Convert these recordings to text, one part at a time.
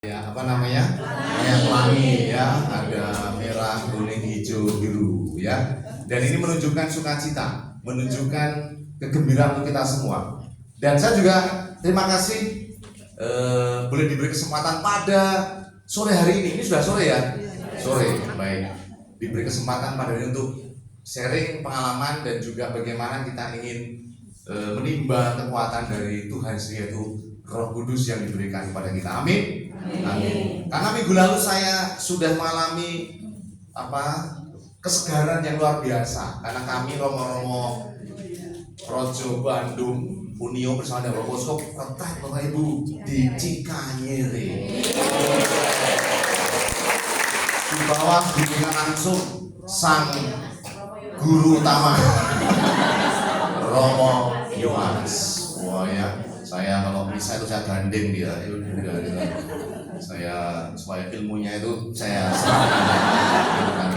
Ya, apa namanya? Kayak pelangi ya, ada merah, kuning, hijau, biru ya. Dan ini menunjukkan sukacita, menunjukkan kegembiraan untuk kita semua. Dan saya juga terima kasih boleh diberi kesempatan pada sore hari ini. Ini sudah sore ya? Sore, baik. Diberi kesempatan pada ini untuk sharing pengalaman dan juga bagaimana kita ingin menimba kekuatan dari Tuhan sendiri, yaitu Roh Kudus yang diberikan kepada kita. Amin. Amin. Karena minggu lalu saya sudah mengalami kesegaran yang luar biasa. Karena kami Romo-Romo Projo Bandung Unio bersama dengan Romo Skop retret Bapak Ibu di Cikanyere. Di bawah bimbingan langsung sang guru utama Romo Yohanes. Wah ya, saya kalau bisa itu saya gandeng dia. Saya supaya ilmunya itu saya serahkan.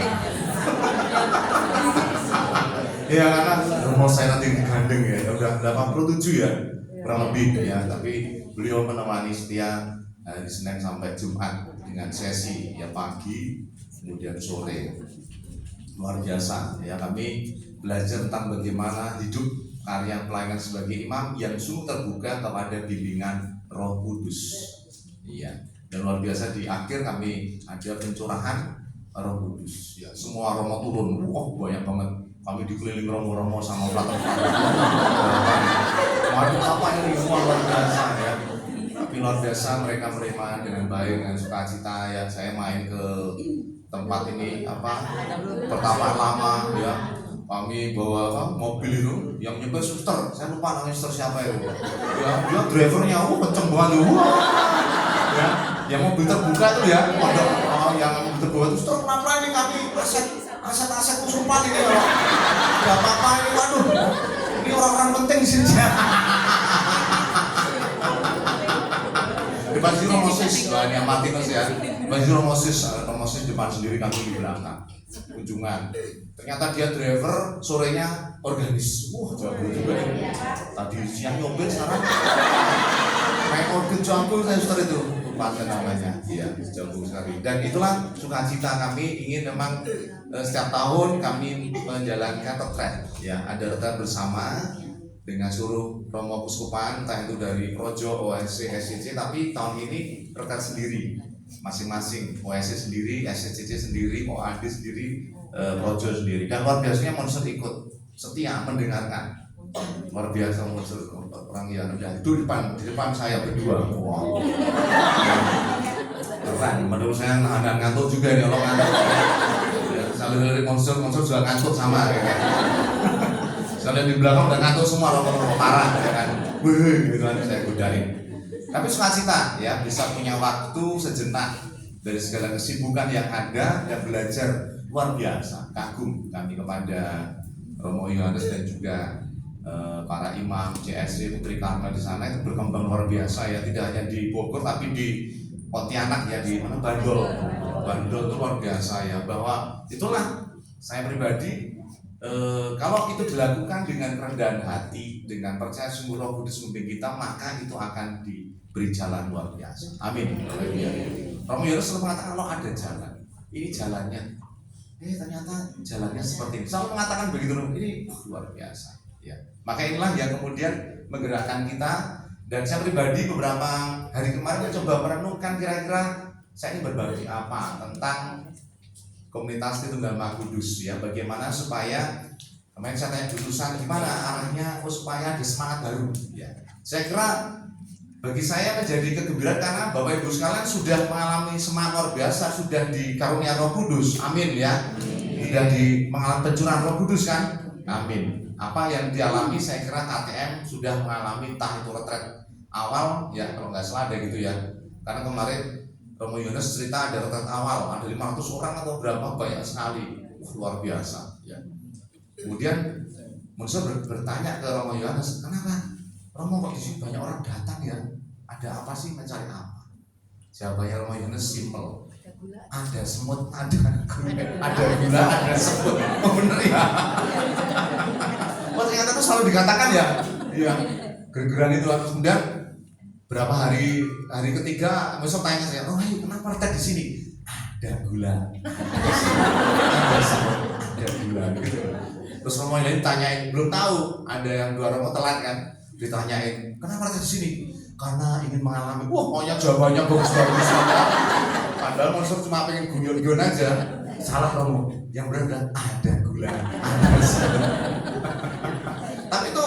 Ya karena rumah saya nanti digandeng ya, udah 87 ya kurang lebih ya, tapi beliau menemani setia hari Senin sampai Jumat dengan sesi ya pagi kemudian sore. Luar biasa ya, kami belajar tentang bagaimana hidup karya pelayanan sebagai imam yang sungguh terbuka kepada bimbingan Roh Kudus. Iya. Dan luar biasa di akhir kami ada pencurahan Roh Kudus. Ya, semua romo turun. Banyak banget. Kami dikeliling romo-romo sama platform. Waduh, apa ini semua luar biasa ya. Tapi luar biasa mereka menerima dengan baik, dengan sukacita ya. Saya main ke tempat ini pertapaan lama ya. Kami bawa mobil itu yang nyetir suster. Saya lupa namanya suster siapa itu. Ya, dia drivernya kenceng banget tuh. Ya, yang mobil terbuka itu ya, yang mobil terbuka itu suster kenapa ini kami aset kesurupan ini ya. Gak apa-apa ini, waduh. Ini orang-orang penting di sini. Depan Zero Moses, ini yang mati mas ya. Depan Zero Moses depan sendiri, kami di belakang. Kunjungan. Ternyata dia driver, sorenya organis. Jago juga ini. Tadi siang nyopir, sekarang kayak organ jago saya suster itu. Lupa namanya. Iya, jago sekali. Dan itulah sukacita kami ingin memang setiap tahun kami menjalankan retret. Ya, ada retret bersama dengan seluruh Romo Kuskupan, entah itu dari Projo, OSC, SCC, tapi tahun ini retret sendiri. Masing-masing OSC sendiri, SCC sendiri, OAD sendiri, Projo sendiri. Dan luar biasanya monster ikut setia mendengarkan. Luar biasa monster orang yang itu di depan saya berdua. Wow. Keren. Menurut saya ngantuk juga nih kalau ngantuk. Saya dari monster juga ngantuk sama ya kan. Saya di belakang udah ngantuk semua orang parah ya kan. Gitu kan saya godain. Tapi sukacita ya bisa punya waktu sejenak dari segala kesibukan yang ada dan belajar. Luar biasa. Kagum kami kepada Romo Yohanes dan juga para imam CSC Putri Karmel di sana itu berkembang luar biasa ya, tidak hanya di Bogor tapi di Pontianak ya, di mana Bandol itu luar biasa ya, bahwa itulah saya pribadi kalau itu dilakukan dengan kerendahan hati, dengan percaya sungguh Roh Kudus memimpin kita, maka itu akan diberi jalan luar biasa. Amin. Romo Yohanes selalu mengatakan kalau ada jalan, ini jalannya, ternyata jalannya seperti ini. Selalu mengatakan begitu, ini luar biasa. Ya, maka inilah yang kemudian menggerakkan kita. Dan saya pribadi beberapa hari kemarin mencoba merenungkan kira-kira saya ingin berbagi apa tentang komunitas Tritunggal Maha Kudus ya, bagaimana supaya kemarin saya tanya jurusan gimana arahnya supaya ada semangat baru ya. Saya kira bagi saya menjadi kegembiraan karena Bapak Ibu sekalian sudah mengalami semangat luar biasa, sudah dikarunia Roh Kudus, amin ya. Sudah mengalami pencurahan Roh Kudus kan, amin. Apa yang dialami saya kira KTM sudah mengalami entah itu retret awal ya, kalau nggak salah ada gitu ya. Karena kemarin Romo Yohanes cerita ada retret awal, ada 500 orang atau berapa, banyak sekali, luar biasa ya. Kemudian Musa bertanya ke Romo Yohanes, kenapa Romo kok di sini banyak orang datang ya? Ada apa sih, mencari apa? Jawabannya Romo Yohanes simple. Ada semut, ada gula, ada semut. Oh bener ya. Oh ternyata itu selalu dikatakan ya. Iya. Gergeran itu. Kemudian berapa hari ketiga besok tanya saya, oh ayo kenapa retek di sini? Ada gula, ada gula gitu. Terus Romo yang lain tanyain, belum tahu, ada yang 2 Romo telat kan, ditanyain kenapa retek di sini? Karena ingin mengalami, wah maunya jawabannya bagus-bagus. Padahal monster cuma pengen guyon-guyon aja. Salah Romo, yang benar ada gula, tapi itu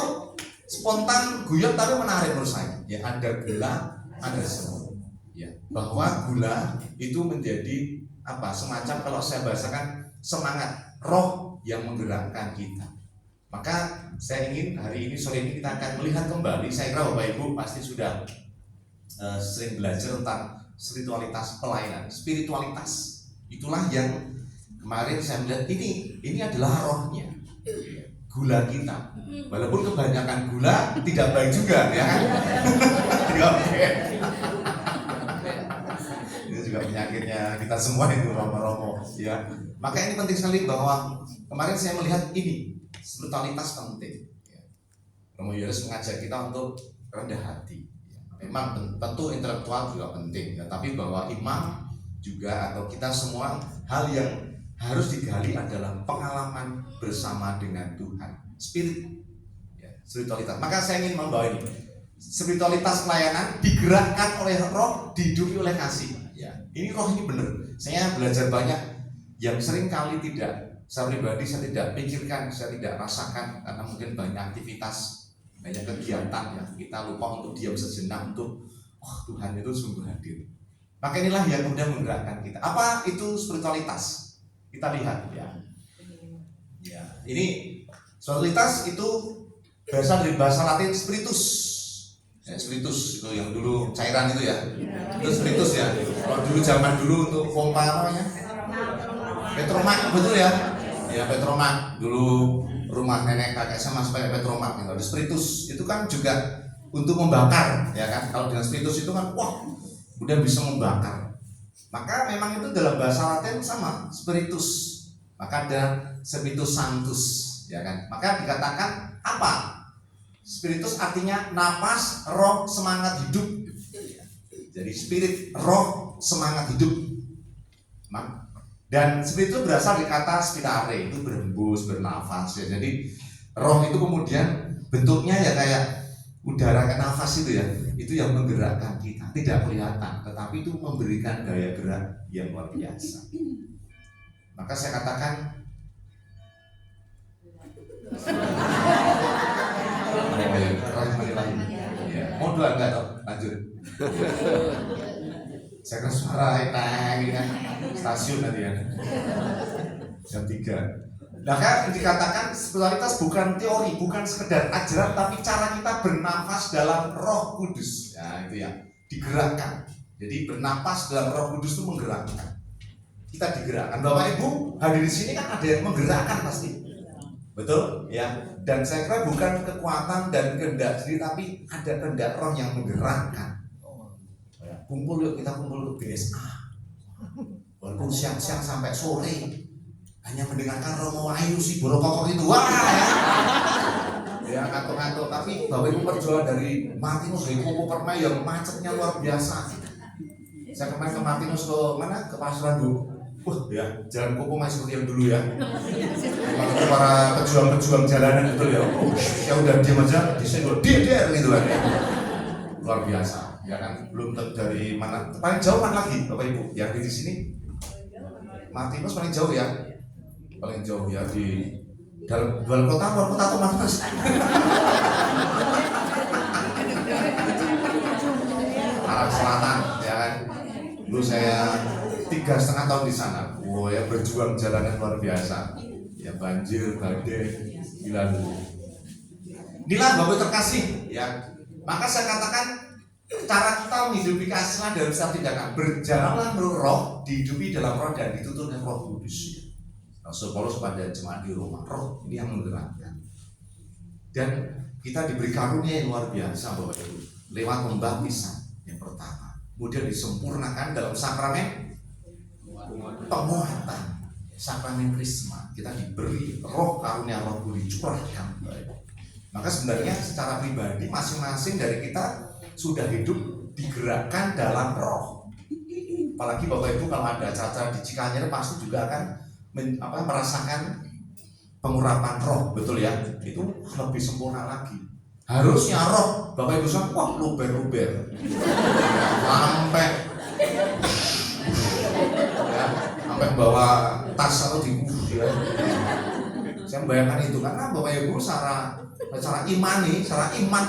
spontan guyon tapi menarik menurut saya. Ya ada gula, ada semut. Ya, bahwa gula itu menjadi apa? Semacam kalau saya bahasakan semangat roh yang menggerakkan kita. Maka saya ingin hari ini sore ini kita akan melihat kembali. Saya kira Bapak Ibu pasti sudah sering belajar tentang spiritualitas pelayanan. Spiritualitas itulah yang kemarin saya melihat ini adalah rohnya. Gula kita, walaupun kebanyakan gula tidak baik juga, ya kan? Ini juga penyakitnya kita semua itu romo-romo, ya. Maka ini penting sekali bahwa kemarin saya melihat ini spiritualitas penting. Romo Yohanes mengajak kita untuk rendah hati. Memang tentu intelektual juga penting, ya. Tapi bahwa imam juga atau kita semua hal yang harus digali adalah pengalaman bersama dengan Tuhan, spirit, ya, spiritualitas. Maka saya ingin membawa ini, spiritualitas pelayanan digerakkan oleh roh, dihidupi oleh kasih. Ya, ini roh ini benar. Saya belajar banyak yang sering kali tidak, saya pribadi saya tidak pikirkan, saya tidak rasakan karena mungkin banyak aktivitas, banyak kegiatan ya. Kita lupa untuk diam sejenak untuk, Tuhan itu sungguh hadir. Maka inilah yang kemudian menggerakkan kita. Apa itu spiritualitas? Kita lihat ya. Ya, ini spiritualitas itu berasal dari bahasa Latin spiritus. Ya, spiritus itu yang dulu cairan itu ya. Itu spiritus ya. Kalau dulu zaman dulu untuk pompa namanya Petromak, betul ya? Ya Petromak. Dulu rumah nenek kakek saya masih pakai Petromak gitu. Spiritus itu kan juga untuk membakar, ya kan? Kalau dengan spiritus itu kan kemudian bisa membakar. Maka memang itu dalam bahasa Latin sama, spiritus. Maka ada spiritus sanctus, ya kan? Maka dikatakan apa? Spiritus artinya napas, roh, semangat hidup. Jadi spirit, roh, semangat hidup. Dan spiritus berasal dari kata spirare, itu berhembus, bernafas. Ya. Jadi roh itu kemudian bentuknya ya kayak udara ke nafas itu ya, itu yang menggerakkan kita, tidak kelihatan, tetapi itu memberikan daya gerak yang luar biasa. Maka saya katakan, mau doa enggak toh? Lanjut. Saya kan suara ini kan stasiun nanti ya, jam 3. Maka dikatakan spiritualitas bukan teori, bukan sekedar ajaran, tapi cara kita bernafas dalam Roh Kudus. Ya itu ya, digerakkan. Jadi bernafas dalam Roh Kudus itu menggerakkan. Kita digerakkan. Bapak Ibu hadir di sini kan ada yang menggerakkan pasti. Betul? Ya. Dan saya kira bukan kekuatan dan kehendak sendiri, tapi ada kehendak Roh yang menggerakkan. Kumpul yuk, kita kumpul ke BSA. Walaupun siang-siang sampai sore, hanya mendengarkan Romo Wahyu si Borokokok itu, ya ngantuk-ngantuk. Tapi Bapak Ibu perjuangan dari Martinus dari Kopo Permai yang macetnya luar biasa. Saya kemarin ke Martinus ke mana? Ke Pasuruan Bu. Ya jalan Kopo masih seperti yang dulu ya. Kalau para pejuang-pejuang jalanan betul ya. Ya udah diam aja, disenggol dia gitu kan. Luar biasa, ya kan? Belum dari mana? Paling jauh mana lagi Bapak Ibu? Yang di sini Martinus paling jauh ya. Paling jauh ya di dalam luar kota atau mana Mas? Arah selatan ya kan. Dulu saya 3,5 tahun di sana. Ya berjuang jalanan luar biasa. Ya banjir, badai, gila dulu. Inilah Bapak terkasih ya. Maka saya katakan cara kita menghidupi kasih dalam setiap tindakan, berjalanlah menurut roh, dihidupi dalam roh dan dituntun oleh Roh Kudus. Rasul Paulus pada jemaat di Roma, roh ini yang menggerakkan. Dan kita diberi karunia yang luar biasa Bapak Ibu, lewat pembaptisan yang pertama, kemudian disempurnakan dalam sakramen penguatan, sakramen Krisma. Kita diberi roh karunia Roh Kudus dicurahkan. Maka sebenarnya secara pribadi masing-masing dari kita sudah hidup digerakkan dalam roh. Apalagi Bapak Ibu kalau ada acara di Cikanyer pasti juga akan merasakan pengurapan roh, betul ya? Itu lebih sempurna lagi. Harusnya roh Bapak Ibu semua wah luber-luber sampai ya, sampai bawa tas atau di ya. Saya membayangkan itu karena Bapak Ibu secara imani, secara iman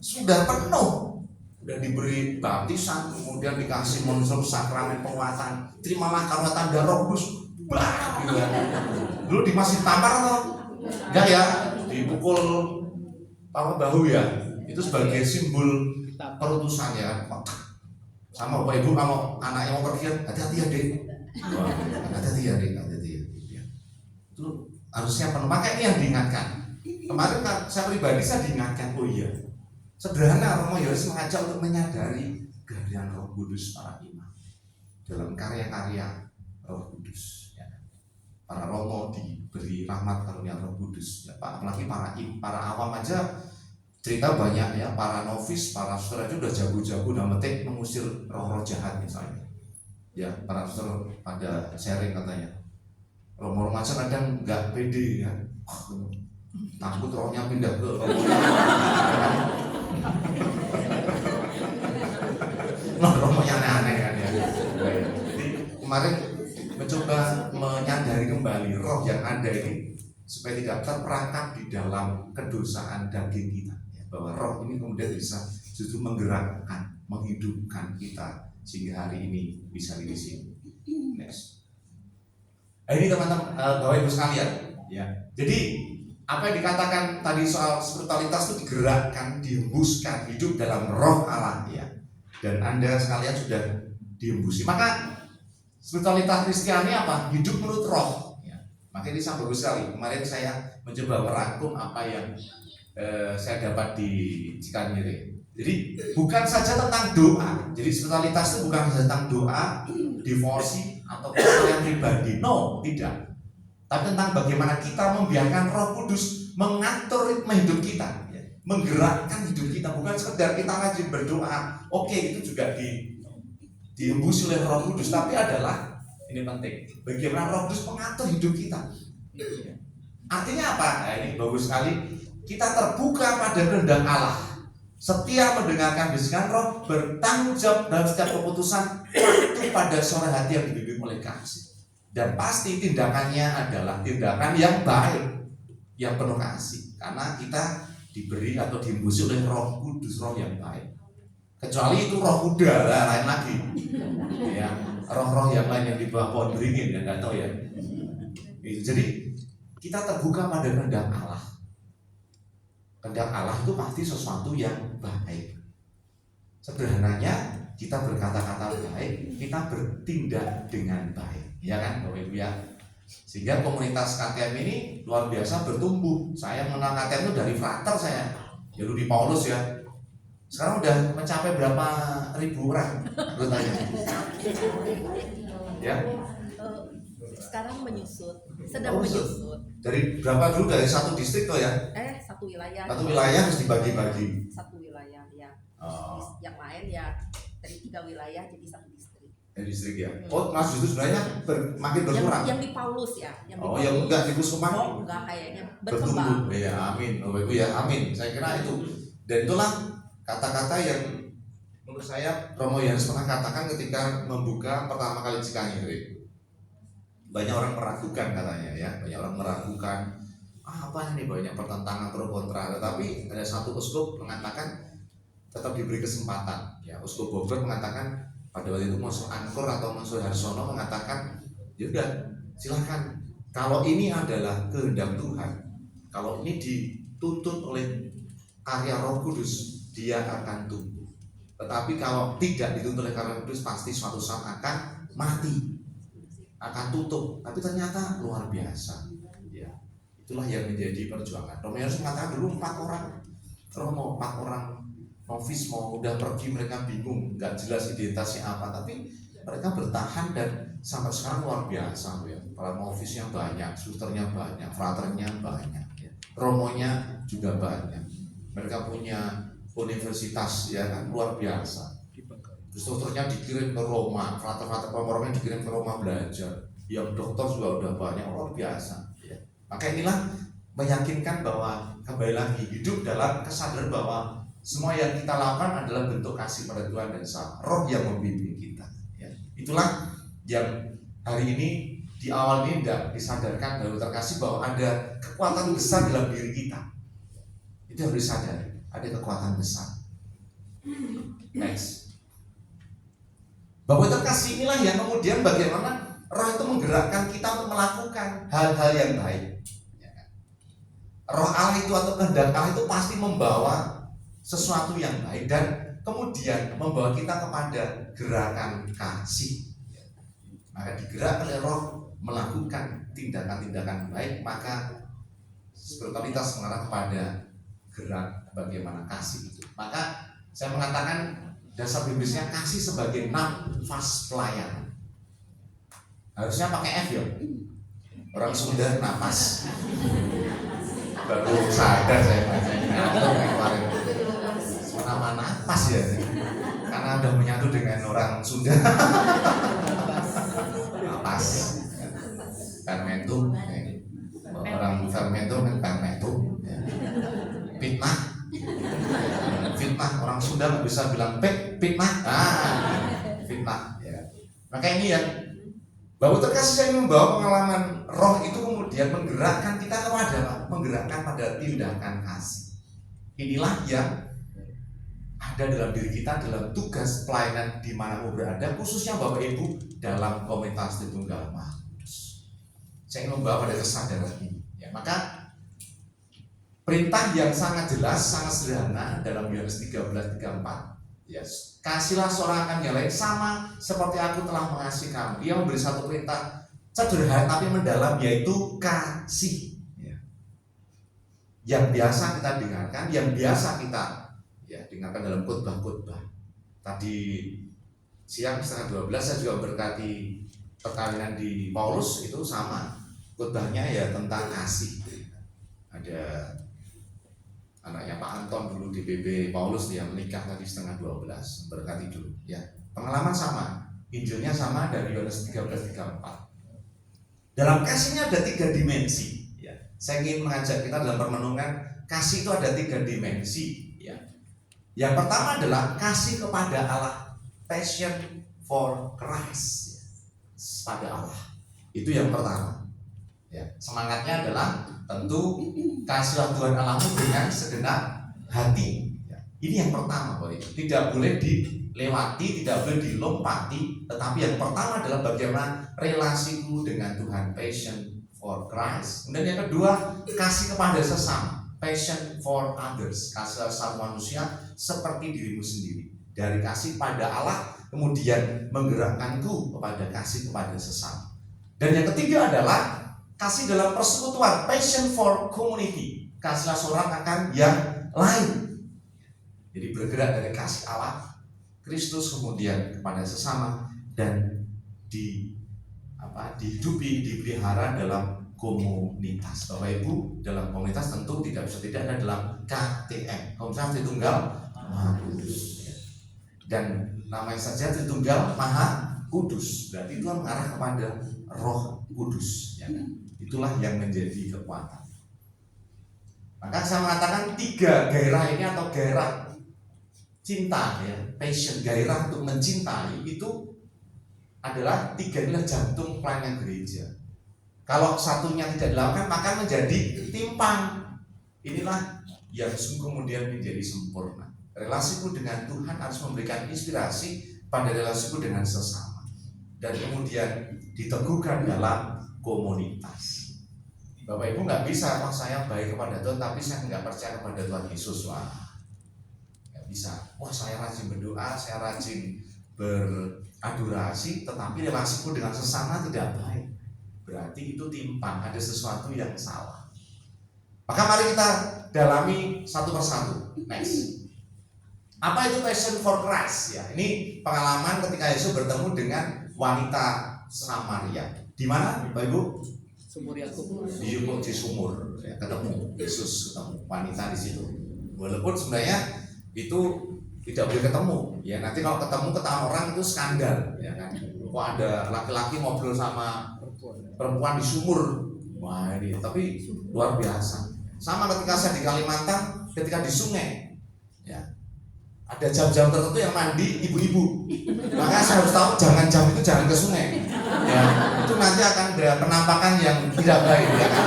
sudah penuh, sudah diberi baptisan, kemudian dikasih unsur sakramen penguatan, terimalah karunia tanda Roh Kudus, gitu ya. Dulu masih tampar atau enggak ya, dipukul bahu ya, itu sebagai simbol perutusan ya. Sama Bapak Ibu kalau anaknya mau pergi, hati-hati ya dek, hati-hati ya dek, hati-hati ya. Itu harusnya penuh, makanya ini yang diingatkan. Kemarin saya pribadi saya diingatkan, oh iya, sederhana Romo Yohanes mengajak untuk menyadari kehadiran Roh Kudus para imam dalam karya-karya Roh Kudus. Ya. Para Romo diberi rahmat karunia Roh Kudus. Ya, apalagi para awam aja cerita banyak ya, para novis, para suster itu udah jago-jago udah metik mengusir roh-roh jahat misalnya. Ya, para suster pada sharing katanya. Romo remaja kadang nggak pede ya. Takut rohnya pindah ke rohnya aneh-aneh kan ya. Jadi kemarin mencoba menyadari kembali roh yang ada ini supaya tidak terperangkap di dalam kedosaan daging kita ya, bahwa roh ini kemudian bisa justru menggerakkan, menghidupkan kita sehingga hari ini bisa di sini. Next. Ini teman-teman Bapak Ibu sekalian ya. Jadi apa yang dikatakan tadi soal spiritualitas itu digerakkan, dihembuskan, hidup dalam roh Allah ya. Dan Anda sekalian sudah dihembusi. Maka spiritualitas Kristiani apa? Hidup menurut roh ya. Maka ini sangat bagus sekali. Kemarin saya mencoba merangkum apa yang saya dapat di Cikanyer. Jadi bukan saja tentang doa. Jadi spiritualitas itu bukan saja tentang doa, devosi atau yang pribadi. No, tidak. Tapi tentang bagaimana kita membiarkan Roh Kudus mengatur ritme hidup kita, ya. Menggerakkan hidup kita, bukan sekedar kita rajin berdoa. Oke, itu juga dihembus oleh Roh Kudus, tapi adalah ini penting, bagaimana Roh Kudus mengatur hidup kita. Ya. Artinya apa? Nah, ini bagus sekali. Kita terbuka pada kehendak Allah. Setia mendengarkan bisikan Roh, bertanggung jawab dalam setiap keputusan, patuh pada suara hati yang dibimbing oleh kasih. Dan pasti tindakannya adalah tindakan yang baik, yang penuh kasih, karena kita diberi atau diembusi oleh Roh Kudus, roh yang baik. Kecuali itu roh kuda, lain lagi. Ya, roh-roh yang lain yang di bawah pohon beringin, ya nggak tahu ya. Jadi kita terbuka pada kehendak Allah. Kehendak Allah itu pasti sesuatu yang baik. Sederhananya kita berkata-kata baik, kita bertindak dengan baik. Ya kan Bapak Ibu ya. Sehingga komunitas KTM ini luar biasa bertumbuh. Saya mengenal KTM itu dari frater saya, ya di Paulus ya. Sekarang udah mencapai berapa ribu orang anggotanya? Ya. Sekarang sedang menyusut. Dari berapa dulu, dari satu distrik tuh ya? Satu wilayah. Satu wilayah harus dibagi-bagi. Satu wilayah ya. Oh. Yang lain ya dari 3 wilayah jadi 1 distrik. Distrik ya. Oh, Mas itu sebenarnya makin berkurang. Yang di Paulus ya. Yang enggak di Kusuma. Oh, enggak kayaknya berkembang. Ya, amin. Bapak Ibu ya, amin. Saya kira itu. Dan itulah kata-kata yang menurut saya Romo Yohanes pernah katakan ketika membuka pertama kali Cikanyer. Banyak orang meragukan katanya ya, banyak orang meragukan apa ini, banyak pertentangan pro kontra. Tetapi ada satu uskup mengatakan tetap diberi kesempatan. Ya, uskup Bogor mengatakan pada waktu itu Monsul Angkor atau Monsul Harsono mengatakan, ya udah silahkan. Kalau ini adalah kehendak Tuhan, kalau ini dituntut oleh karya Roh Kudus, dia akan tumbuh. Tetapi kalau tidak dituntut oleh karya Roh Kudus, pasti suatu saat akan mati, akan tutup. Tapi ternyata luar biasa. Ya, itulah yang menjadi perjuangan. Romo Yohanes mengatakan dulu 4 orang Romo, 4 orang novis mau udah pergi, mereka bingung, nggak jelas identitasnya apa, tapi mereka bertahan dan sampai sekarang luar biasa ya. Para novisnya banyak, susternya banyak, fraternya banyak, ya. Romonya juga banyak. Mereka punya universitas ya kan, luar biasa. Strukturnya dikirim ke Roma, frater-frater pemorongnya dikirim ke Roma belajar. Yang dokter juga udah banyak, luar biasa. Ya. Maka inilah meyakinkan bahwa kembali lagi hidup dalam kesadaran bahwa semua yang kita lakukan adalah bentuk kasih pada Tuhan dan sama Roh yang membimbing kita. Ya. Itulah yang hari ini di awal ini tidak disadarkan lalu terkasih bahwa ada kekuatan besar dalam diri kita. Itu harus disadari, ada kekuatan besar. Next. Bahwa terkasih inilah yang kemudian bagaimana Roh itu menggerakkan kita untuk melakukan hal-hal yang baik. Roh Allah itu atau kehendak Allah itu pasti membawa sesuatu yang baik dan kemudian membawa kita kepada gerakan kasih. Maka digerakkan oleh Roh melakukan tindakan-tindakan baik, maka spiritualitas mengarah kepada gerak bagaimana kasih itu. Maka saya mengatakan dasar biblisnya kasih sebagai nafas pelayanan. Harusnya pakai F ya. Orang Sunda nafas. Baru sadar saya bacanya kemarin. Nama nafas ya, karena udah menyatu dengan orang Sunda. Nafas, fermentum, orang fermentum kan fermentum. Fitnah, fitnah orang Sunda nggak bisa bilang fitnah, fitnah. Ya. Maka ini yang bahwa terkasih saya membawa pengalaman Roh itu kemudian menggerakkan kita kepada apa? Menggerakkan pada tindakan kasih. Inilah yang ada dalam diri kita dalam tugas pelayanan di mana berada, khususnya Bapak Ibu dalam komunitas Tritunggal Maha Kudus. Saya ingin membawa pada kesadaran ini. Ya, maka perintah yang sangat jelas, sangat sederhana dalam Yohanes 13:34. Yes. Kasihlah seorang akan yang lain sama seperti aku telah mengasihi kamu. Ia memberi satu perintah sederhana tapi mendalam, yaitu kasih. Ya. Yang biasa kita dengarkan, yang biasa kita dengarkan dalam khotbah-khotbah. Tadi siang setengah 12 saya juga berkati perkawinan di Paulus, itu sama khotbahnya ya tentang kasih. Ada anaknya Pak Anton dulu di PB Paulus, dia menikah tadi setengah 12, berkati dulu ya. Pengalaman sama, Injilnya sama dari Yohanes 13:34. Dalam kasihnya ada 3 dimensi ya. Saya ingin mengajak kita dalam permenungan kasih itu ada 3 dimensi ya. Yang pertama adalah kasih kepada Allah, passion for Christ ya. Pada Allah. Itu yang pertama. Ya, semangatnya adalah tentu kasihlah Tuhan Allahmu dengan segenap hati. Ya, ini yang pertama, Boy. Tidak boleh dilewati, tidak boleh dilompati. Tetapi yang pertama adalah bagaimana relasiku dengan Tuhan, passion for Christ. Kemudian yang kedua, kasih kepada sesama, passion for others, kasih sama manusia seperti dirimu sendiri. Dari kasih pada Allah, kemudian menggerakkanku kepada kasih kepada sesama. Dan yang ketiga adalah kasih dalam persekutuan, passion for community. Kasihlah seorang akan yang lain. Jadi bergerak dari kasih Allah, Kristus kemudian kepada sesama dan dihidupi, dipelihara dalam komunitas. Bapak Ibu dalam komunitas tentu tidak bisa tidak ada dalam KTM, Komunitas Tritunggal Maha Kudus. Dan namanya saja Tritunggal Maha Kudus, berarti Tuhan mengarah kepada Roh Kudus. Ya kan? Itulah yang menjadi kekuatan. Maka saya mengatakan 3 gairah ini atau gairah cinta ya, passion, gairah untuk mencintai itu adalah 3 inilah jantung pelayanan gereja. Kalau satunya tidak dilakukan maka menjadi timpang. Inilah yang kemudian menjadi sempurna. Relasiku dengan Tuhan harus memberikan inspirasi pada relasiku dengan sesama. Dan kemudian diteguhkan dalam komunitas. Bapak Ibu nggak bisa, saya baik kepada Tuhan tapi saya nggak percaya kepada Tuhan Yesus. Wah, nggak bisa. Wah, saya rajin berdoa, saya rajin beradorasi, tetapi relasiku dengan sesama tidak baik. Berarti itu timpang, ada sesuatu yang salah. Maka mari kita dalami satu persatu. Next. Apa itu passion for Christ? Ya, ini pengalaman ketika Yesus bertemu dengan wanita Samaria. Di mana, Bapak Ibu? Sumur Yakub. Di sumur, ya, ketemu Yesus, ketemu wanita di situ. Walaupun sebenarnya itu tidak boleh ketemu. Ya nanti kalau ketemu ketahuan orang itu skandal, ya kan. Kok ada laki-laki ngobrol sama perempuan di sumur, wah ini tapi luar biasa. Sama ketika saya di Kalimantan, ketika di sungai, ya ada jam-jam tertentu yang mandi ibu-ibu. Maka saya harus tahu jam itu jangan ke sungai. Ya, itu nanti akan ada penampakan yang tidak baik, ya kan.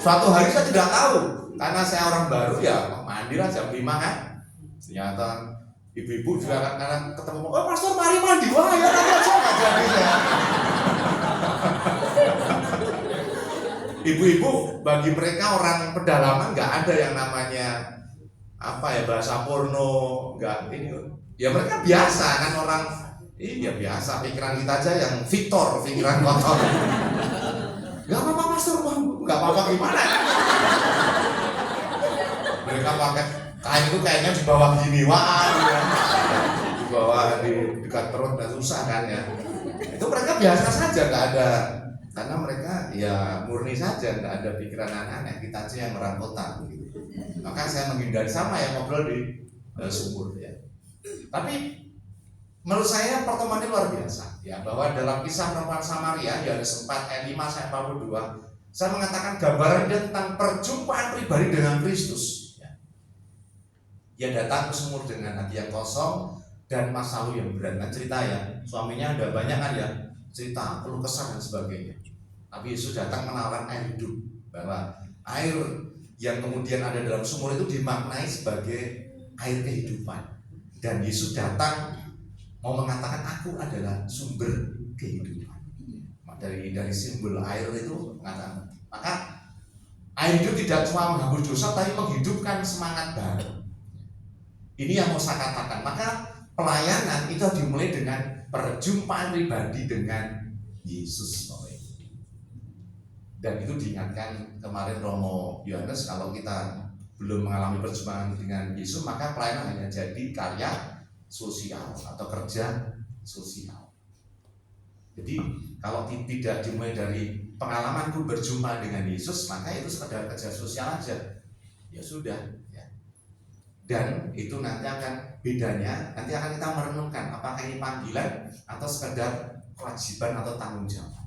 Suatu hari saya tidak tahu, karena saya orang baru ya mandilah jam 5 kan. Ternyata ibu-ibu juga karena ketemu, oh pastor mari mandi, wah ya nanti aja nggak jadi ya. Ibu-ibu bagi mereka orang pedalaman nggak ada yang namanya apa ya bahasa porno, nggak ini. Ya mereka biasa kan orang, iya biasa pikiran kita aja yang Victor, pikiran kotor. Gak apa-apa pastor, nggak apa-apa gimana? Mereka pakai kain itu kayaknya di bawah gini, wah, ya. Di bawah di dekat perut dan susah kan ya. Itu mereka biasa saja, nggak ada, karena mereka ya murni saja, nggak ada pikiran aneh-aneh. Kita aja yang merangkutan. Gitu. Maka saya menghindari sama yang ngobrol di sumur ya. Tapi menurut saya pertemuan ini luar biasa ya, bahwa dalam kisah perempuan Samaria Yohanes 4 ayat 5 sampai 42 saya mengatakan gambaran tentang perjumpaan pribadi dengan Kristus ya. Dia datang ke sumur dengan hati yang kosong dan masa lalu yang berat. Nah cerita ya, suaminya ada banyak kan ya, cerita, keluh kesah dan sebagainya. Tapi Yesus datang menawarkan air hidup, bahwa air yang kemudian ada dalam sumur itu dimaknai sebagai air kehidupan. Dan Yesus datang mau mengatakan aku adalah sumber kehidupan. Dari simbol air itu mengatakan, maka air hidup tidak cuma menghapus dosa tapi menghidupkan semangat baru. Ini yang mau saya katakan. Maka pelayanan itu dimulai dengan perjumpaan pribadi dengan Yesus. Dan itu diingatkan kemarin Romo Yohanes, kalau kita belum mengalami perjumpaan dengan Yesus maka pelayanan hanya jadi karya sosial atau kerja sosial. Jadi kalau tidak dimulai dari pengalamanku berjumpa dengan Yesus, maka itu sekedar kerja sosial aja. Ya sudah ya. Dan itu nanti akan bedanya, nanti akan kita merenungkan apakah ini panggilan atau sekedar kewajiban atau tanggung jawab.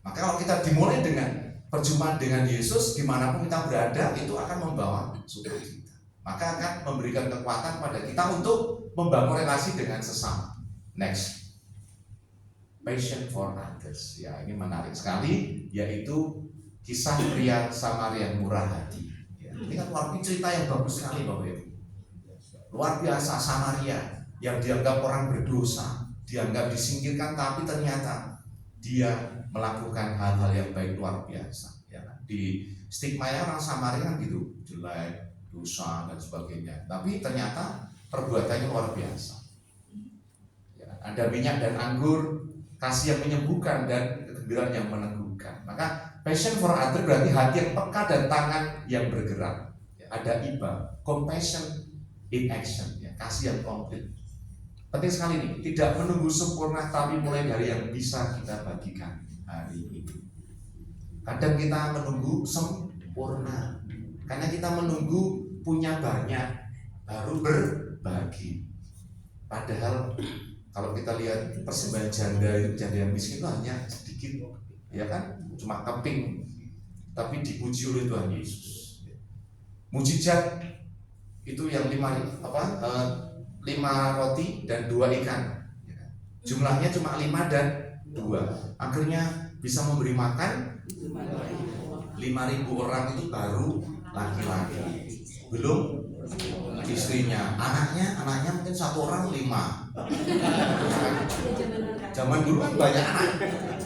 Maka kalau kita dimulai dengan perjumpaan dengan Yesus, dimanapun kita berada, itu akan membawa sukacita. Maka akan memberikan kekuatan pada kita untuk membangun relasi dengan sesama. Next, passion for others. Ya, ini menarik sekali, yaitu kisah pria Samaria murah hati. Ya, ini kan cerita yang bagus sekali, Bapak Ibu. Luar biasa Samaria yang dianggap orang berdosa, dianggap disingkirkan, tapi ternyata dia melakukan hal-hal yang baik luar biasa. Ya, di stigma orang Samaria kan gitu, jelek, dosa dan sebagainya. Tapi ternyata perbuatannya luar biasa. Ya, ada minyak dan anggur, kasih yang menyembuhkan dan kegembiraan yang meneguhkan. Maka passion for others berarti hati yang peka dan tangan yang bergerak. Ya, ada iba, compassion in action, ya, kasih yang konkret. Penting sekali ini, tidak menunggu sempurna tapi mulai dari yang bisa kita bagikan hari ini. Kadang kita menunggu sempurna karena kita menunggu punya banyak baru berbagi. Padahal kalau kita lihat persembahan janda yang miskin itu hanya sedikit, ya kan, cuma keping, tapi dipuji oleh Tuhan Yesus. Mujizat itu yang 5 roti dan 2 ikan. Jumlahnya cuma 5 dan 2. Akhirnya bisa memberi makan 5.000 orang, itu baru laki-laki. Belum istrinya, anaknya mungkin 1 orang 5. Zaman dulu kan banyak anak,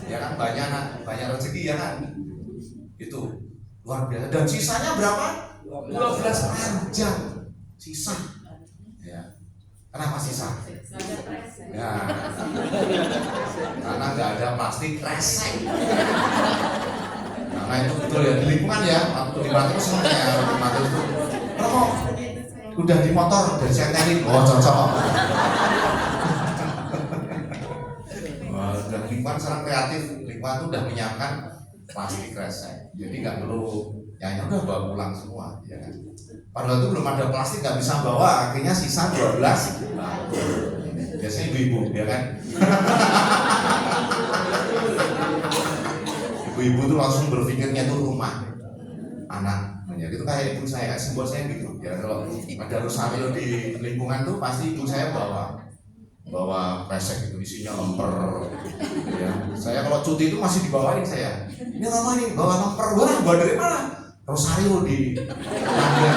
ya kan, banyak anak, banyak rezeki, ya kan. Itu luar biasa. Dan sisanya berapa? 12 ranjang sisa. Ya. Kenapa sisa? Ya, karena nggak ada plastik resek. Nah itu betul ya, di lingkungan ya, di Batu seneng ya, di Batu itu. Kok udah di motor dari setelin, oh cocok. Dan lingkungan sekarang kreatif, lingkungan itu udah menyiapkan plastik resek, jadi nggak perlu Ya udah bawa pulang semua, ya kan. Padahal itu belum ada plastik, nggak bisa bawa, akhirnya sisa 12 bangku. Biasanya ibu-ibu, ya kan. Ibu-ibu tuh langsung berpikirnya tuh rumah, anak. Ya gitu kayak ibu saya, simbol saya gitu. Ya kalau ada Rosario di lingkungan tuh pasti ibu saya bawa kresek itu isinya lemper. Ya, saya kalau cuti itu masih dibawain saya. Ini Roma nih bawa lemper, bawa dari mana? Rosario di London.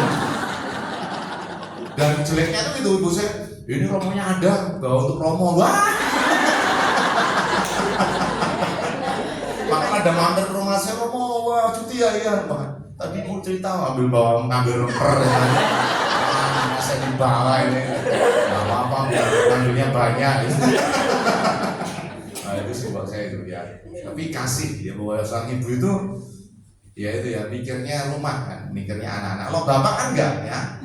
Dan jeleknya tuh itu ibu saya, ini romonya ada, bawa untuk romo. Wah. Maka ada mampir ke rumah saya, romo, wah cuti ya, iya. Tadi ibu cerita ngambil lemper ya. Saya dibawa ini. Gak apa-apa, biar ngambilnya banyak. Nah itu sih buat saya itu ya. Tapi kasih ya bahwa sang ibu itu ya itu ya mikirnya rumah kan, mikirnya anak-anak. Kalau bapak kan enggak ya.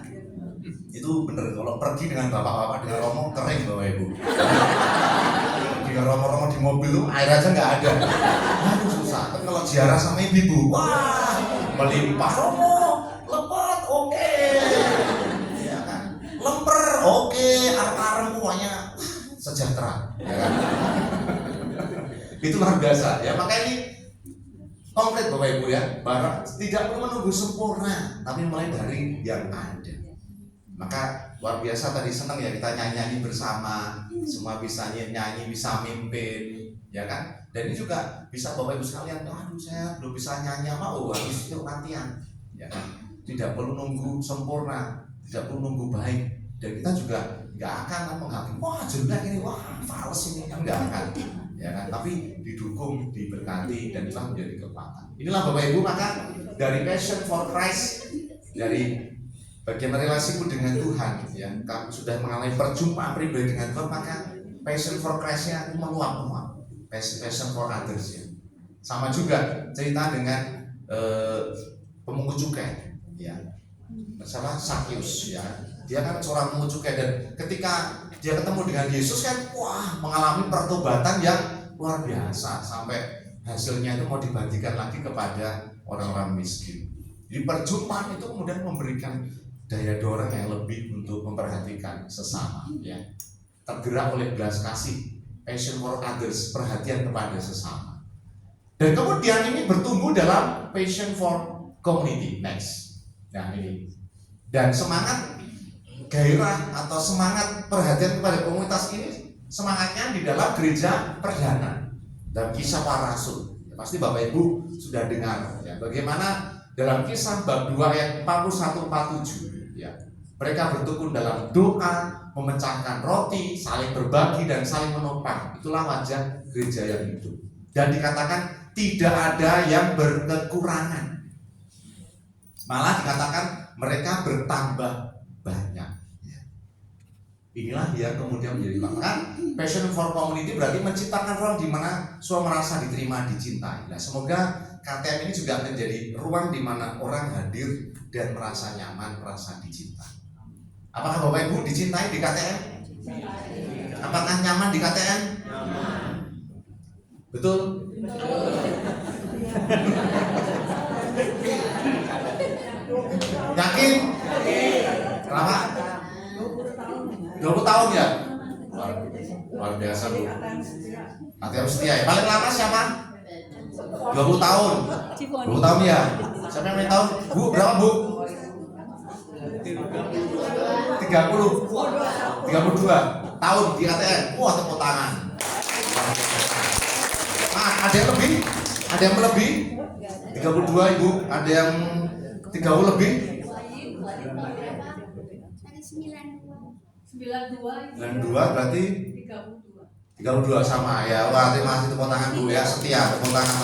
Itu bener kalau pergi dengan bapak-bapak dengan romo kering bapak ibu. Dengan romo-romo di mobil tuh air aja nggak ada. Aduh susah. Tapi kalau ziarah sama ibu, wah melimpah romo, lepat oke. Ya kan. Lemper oke, arem-arem semuanya sejahtera. Ya kan. Itu luar biasa ya, maka ini konkret Bapak Ibu ya, bahwa tidak perlu menunggu sempurna, tapi mulai dari yang ada. Maka luar biasa tadi senang ya kita nyanyi bersama, semua bisa nyanyi, bisa mimpin, ya kan? Dan ini juga bisa Bapak Ibu sekalian, aduh saya belum bisa nyanyi apa, harus yuk latihan, ya kan? Tidak perlu nunggu sempurna, tidak perlu nunggu baik, dan kita juga nggak akan menghakimi, wah jelek ini, wah fals ini, kan nggak akan. Ya kan, tapi didukung, diberkati dan telah menjadi kekuatan. Inilah Bapak Ibu, maka dari passion for Christ, dari bagaimana relasiku dengan Tuhan, ya kamu sudah mengalami perjumpaan pribadi dengan Tuhan, maka passion for Christ-nya meluap. Passion for others ya. Sama juga cerita dengan pemungut cukai, ya masalah Sakyus ya. Dia kan seorang pemungut cukai dan ketika dia ketemu dengan Yesus kan, wah mengalami pertobatan yang luar biasa sampai hasilnya itu mau dibagikan lagi kepada orang-orang miskin. Jadi perjumpaan itu kemudian memberikan daya dorong yang lebih untuk memperhatikan sesama, ya. Tergerak oleh belas kasih, passion for others, perhatian kepada sesama. Dan kemudian ini bertumbuh dalam passion for community next. Nah ini dan semangat gairah atau semangat perhatian kepada komunitas ini semangatnya di dalam gereja perdana dalam Kisah Para Rasul. Ya, pasti Bapak Ibu sudah dengar ya, bagaimana dalam Kisah bab 2 ayat 41-47 ya, mereka bertekun dalam doa, memecahkan roti, saling berbagi dan saling menopang. Itulah wajah gereja yang hidup. Dan dikatakan tidak ada yang berkekurangan. Malah dikatakan mereka bertambah banyak. Inilah yang kemudian menjadi maka passion for community berarti menciptakan ruang di mana semua merasa diterima, dicintai. Nah, semoga KTM ini juga menjadi ruang di mana orang hadir dan merasa nyaman, merasa dicintai. Apakah Bapak Ibu dicintai di KTM? Apakah nyaman di KTM? Betul? Yakin? Kenapa? 20 tahun ya? Luar biasa Bu. KTM setia ya. Paling lama siapa? 20 tahun. 20 tahun ya. Siapa yang tahun? Bu, berapa Bu? 30 32 tahun di KTM. Wah, tepuk tangan. Ada yang lebih? Ada yang lebih? 32 Ibu. Ada yang 30 lebih? 92 berarti 32 sama ya. Wah, terima kasih tepuk tangan Bu ya. Setia, tepuk tangan.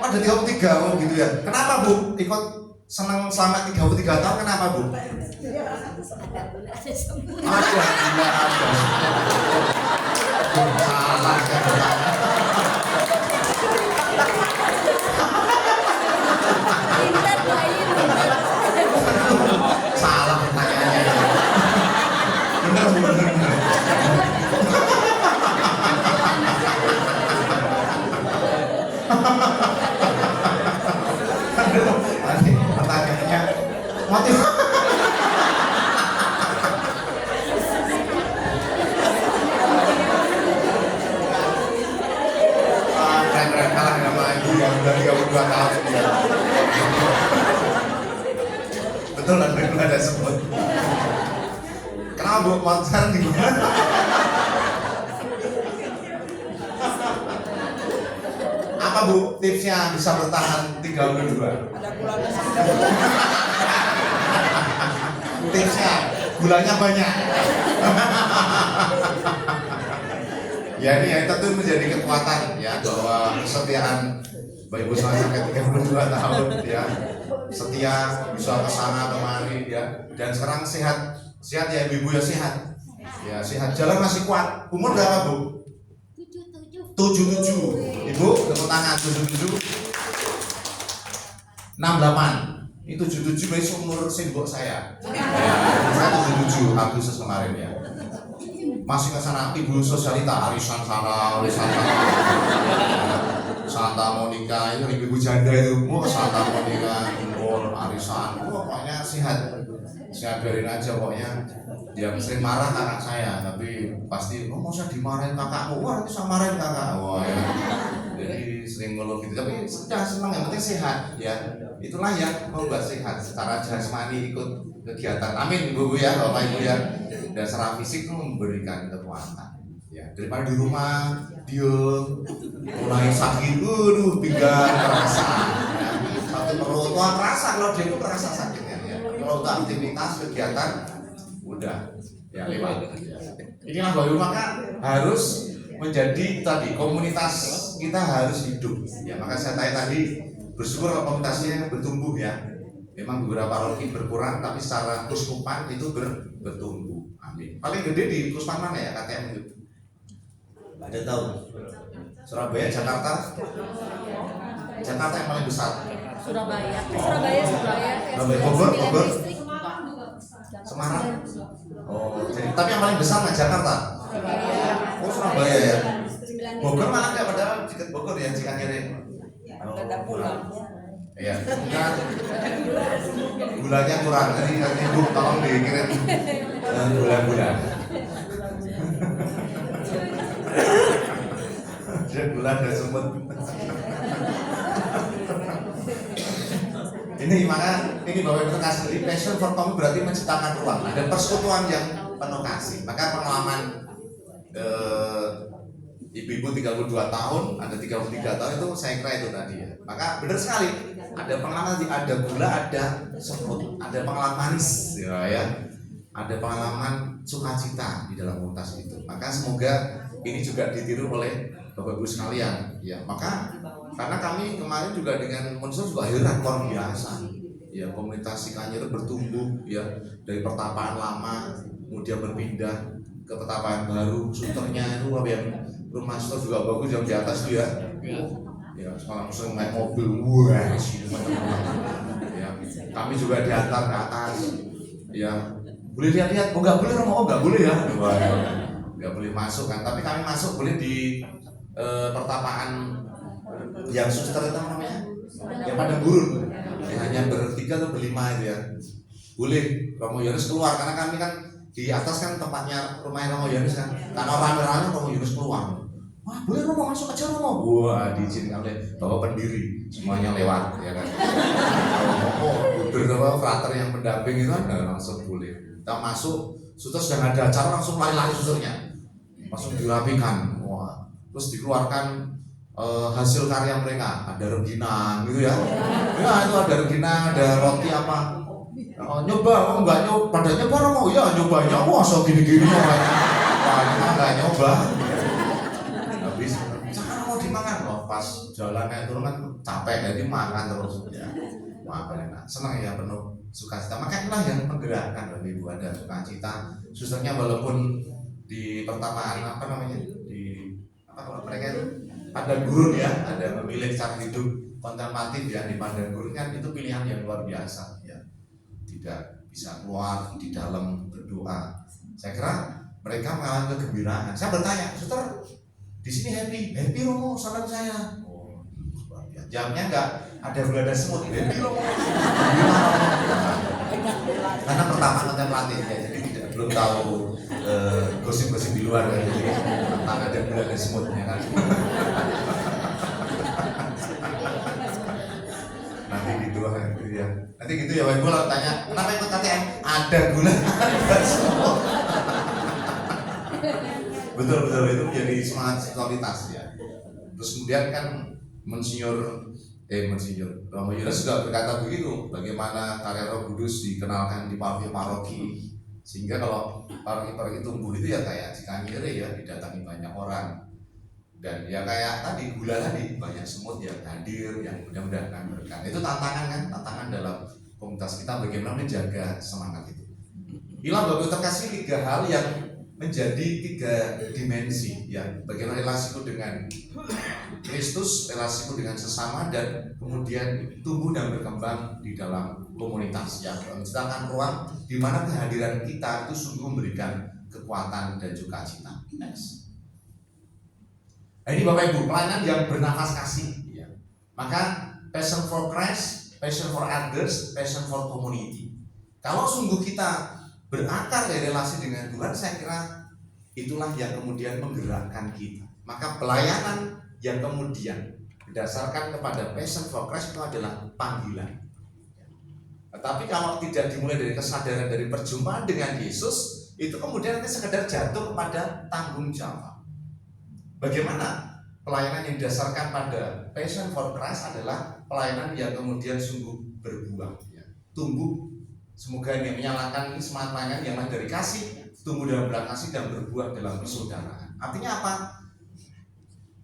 Ada 33 oh gitu ya. Kenapa Bu ikut senang selama 33 tahun? Kenapa Bu? Ada. Salah kan. Salah pertanyaannya. Bener. Mati. Keren-keren kalah sama ibu yang udah 32 tahun ya. Betul lah, dulu ada sebut. Kenapa Bu? Monster di mana? Apa Bu tipsnya bisa bertahan 32? Ada gulanya. Tipsnya gulanya banyak. Ya ini ya tentu menjadi kekuatan ya bahwa kesetiaan Bapak Ibu sampai 32 tahun ya setia bisa kesana kemari ya dan sekarang sehat ya ibu ya sehat jalan masih kuat. Umur berapa Bu? 77. Ibu tepuk tangan. 77 68. Ini 77 berarti umur simbok saya. Saya 77 Agustus kemarin ya. Masih ke sana ibu sosialita arisan sana. Santa Monica itu ibu janda itu mau Santa Monica kumpul arisan. Pokoknya sehat biarin aja pokoknya. Yang sering marah kakak saya, tapi pasti mau saya dimarahin kakakmu, wah itu saya marahin kakak, wah ya. Jadi sering ngeluh gitu, tapi sudah senang, yang penting sehat ya. Itulah yang membuat sehat secara jasmani ikut kegiatan. Amin ibu ya, bapak ibu ya. Dan secara fisik itu memberikan kekuatan. Ya daripada di rumah diem, mulai sakit, pinggang terasa, ya. Satu perut, wah terasa kalau dia itu terasa sakitnya. Ya. Kalau untuk aktivitas kegiatan udah ya lewat. Inilah Bapak maka harus menjadi tadi komunitas kita harus hidup. Ya maka saya tanya tadi bersyukur kalau komunitasnya bertumbuh ya. Memang beberapa roki berkurang tapi secara kuskupan itu bertumbuh. Amin. Paling gede di kuskupan mana ya KTM itu? Ada tahu? Surabaya, Jakarta? Jakarta yang paling besar. Surabaya. Bogor. Semarang. Oh, jadi tapi yang paling besar nggak Jakarta? Oh, Surabaya ya. Bogor malah nggak padahal dekat Bogor ya Cikanjur. Ada pulang. Iya, enggak. Gulanya kurang, jadi ibu tolong dikirim bulan-bulan. Dia bulan dan semut. Ini Bapak Ibu kasih jadi passion for common berarti menciptakan ruang. Ada persekutuan yang penuh kasih. Maka pengalaman ibu-ibu 32 tahun, ada 33 tahun itu saya kira itu tadi ya. Maka benar sekali. Ada pengalaman, ada gula, ada semut, ada pengalaman manis ya. Ada pengalaman sukacita di dalam komunitas itu. Maka semoga ini juga ditiru oleh Bapak Ibu sekalian. Ya, maka karena kami kemarin juga dengan Monster juga heran luar biasa. Ya, komunitas Cikanjur bertumbuh ya dari pertapaan lama kemudian berpindah ke pertapaan baru. Suternya itu yang rumah suter juga bagus yang di atas itu ya. Ya, sekarang sering naik mobil wah sini ya. Kami juga diantar ke atas. Ya, boleh lihat-lihat, nggak boleh nggak boleh ya. Nggak boleh masuk kan, tapi kami masuk boleh di pertapaan yang suster itu namanya yang pada gurun ya, hanya bertiga atau berlima itu ya boleh Romo Yohanes keluar karena kami kan di atas kan tempatnya rumahnya Romo Yohanes kan karena rame-rame Romo Yohanes keluar wah boleh Romo masuk aja Romo wah diizinkan oleh bapak pendiri semuanya lewat ya kan beberapa frater yang pendamping itu kan langsung boleh kita masuk suster sedang ada acara langsung lari-lari susternya langsung dirapikan wah terus dikeluarkan hasil karya mereka ada rengginang gitu ya itu ada rengginang ada roti apa nyoba enggak nyoba pada nyoba mau ya nyobanya wah so gini-gini wah nggak nyoba habis sekarang mau dimakan loh pas jalannya itu kan capek jadi makan terus ya makan enak senang ya penuh sukacita maka inilah yang menggerakkan bagi ibu ada sukacita susternya walaupun di pertamaan apa namanya di apa kalau mereka ada gurun ya, ada memilih cara hidup kontemplatif ya di padang gurun kan itu pilihan yang luar biasa ya. Tidak bisa keluar di dalam berdoa. Saya kira mereka mengalami kegembiraan. Saya bertanya, suster di sini happy Romo salam saya. Oh, luar biasa. Jamnya enggak ada belada semut, happy Romo. Karena pertama kontemplatif ya, jadi belum tahu gosip-gosip di luar ya, jadi tentang ada gula dan semutnya kan. Nanti gitu lah gitu ya. Nanti gitu ya, Ibu kalau tanya kenapa ikut KTM? Ada gula, ada semut. Betul itu menjadi semangat spiritualitas ya. Terus kemudian kan Monsinyur Romo Yunus sudah berkata begitu, bagaimana karya Roh Kudus dikenalkan di paroki, sehingga kalau paroki tumbuh itu ya kayak Cikanyere ya, didatangi banyak orang, dan ya kayak tadi gula tadi banyak semut yang hadir, yang mudah-mudahan akan berkah. Itu tantangan dalam komunitas kita bagaimana menjaga semangat itu. Bilang Bapak terkasih 3 hal yang menjadi 3 dimensi ya, bagaimana relasiku dengan Kristus, relasiku dengan sesama, dan kemudian tumbuh dan berkembang di dalam komunitas yang menciptakan ruang di mana kehadiran kita itu sungguh memberikan kekuatan dan juga cita. Next. Nah, ini Bapak Ibu, pelayanan yang bernafas kasih ya. Maka passion for Christ, passion for others, passion for community. Kalau sungguh kita berakar dari relasi dengan Tuhan, saya kira itulah yang kemudian menggerakkan kita. Maka pelayanan yang kemudian berdasarkan kepada passion for Christ itu adalah panggilan. Tetapi kalau tidak dimulai dari kesadaran dari perjumpaan dengan Yesus, itu kemudian nanti sekedar jatuh kepada tanggung jawab. Bagaimana pelayanan yang didasarkan pada passion for Christ adalah pelayanan yang kemudian sungguh berbuah, ya, tumbuh. Semoga yang menyalakan ini semangat pelayanan yang lahir dari kasih, tumbuh dalam kasih dan berbuah dalam persaudaraan. Artinya apa?